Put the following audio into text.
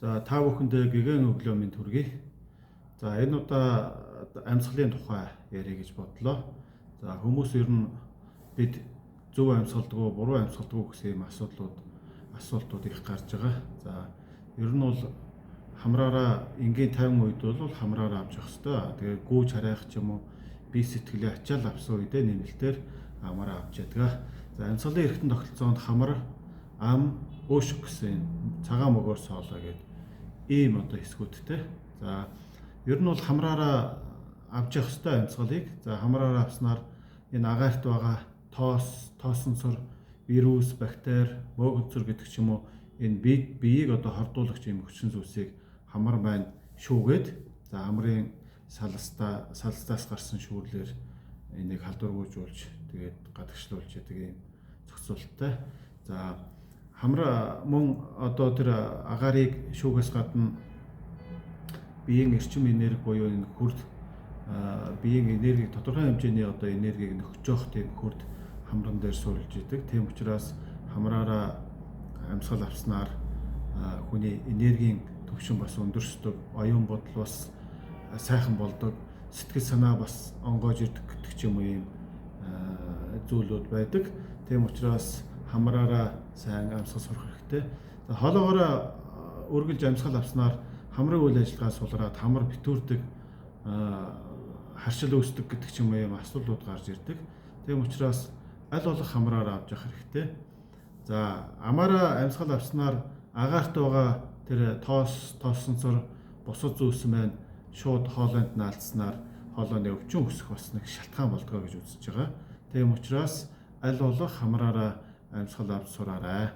За та бүхэндээ гэгэн өглөө минь төргий. За энэ удаа амьсгалын тухай ярих гэж бодлоо. За хүмүүс ер нь бид зөв амьсгалдаггүй, буруу амьсгалдаггүй гэсэн юм асуултууд их гарч байгаа. За ер нь бол хамраараа энгийн 50 үед бол хамраараа авч явах хэрэгтэй. Тэгээ гүүж харайх ч юм уу бие сэтгэлээ ачаал авсан үедээ нэмэлтээр хамраа авч ядгаа. За амьсгалын эргэтэн тогтолцоонд хамар, ам, өшг гэсэн цагаан мөгөөр соолоо гэдэг ийм одоо эсгүүдтэй. За ер нь бол хамраараа авч явах хэрэгтэй амьсгалыг. За хамраараа авснаар энэ агаарт байгаа тоосонцор, вирус, бактери, мөөгөнцөр гэдэг ч юм уу энэ биеийг одоо хордуулагч юм хүчин зүйлсийг хамар маань шүүгээд за хамрын салстаас гарсан шүүрлэр энийг халдваргүйжүүлж тэгээд гадагшлуулж яадаг юм зохицуулттай. За хамра мөн одоо тэр агаарыг шүүгээс гадна биеийн эрчим энерги буюу энэ хүрд биеийн энергийг тодорхой хэмжээний одоо энергийг нөхөж явах тийм хүрд хамран дээр суурилж идэг. Тийм учраас хамраараа амьсгал авснаар хүний энергийн төвшин бас өндөрсдөг, оюун бодол бас сайхан болдог, сэтгэл санаа бас онгойж ирдэг гэдэг ч юм уу ийм зүйлүүд байдаг. Тийм учраас хамраараа сайн амьсгал сурах хэрэгтэй. За хоолоогоор үргэлж амьсгал авснаар хамрын үйл ажиллагаа сулраад хамар битүүрдэг, харшил үүсдэг гэдэг ч юм уу ийм асуудлууд гарч ирдэг. Тийм учраас аль болох хамраараа авч явах хэрэгтэй. За амаараа амьсгал авснаар агаарт байгаа тэр тоосонцор бусад зүйлс маань шууд хоолойнд наалдснаар хоолойны өвчин өсөх бас нэг шалтгаан болдгоо гэж үзэж байгаа. Тийм учраас аль болох хамраараа амьсгал авч сураарай.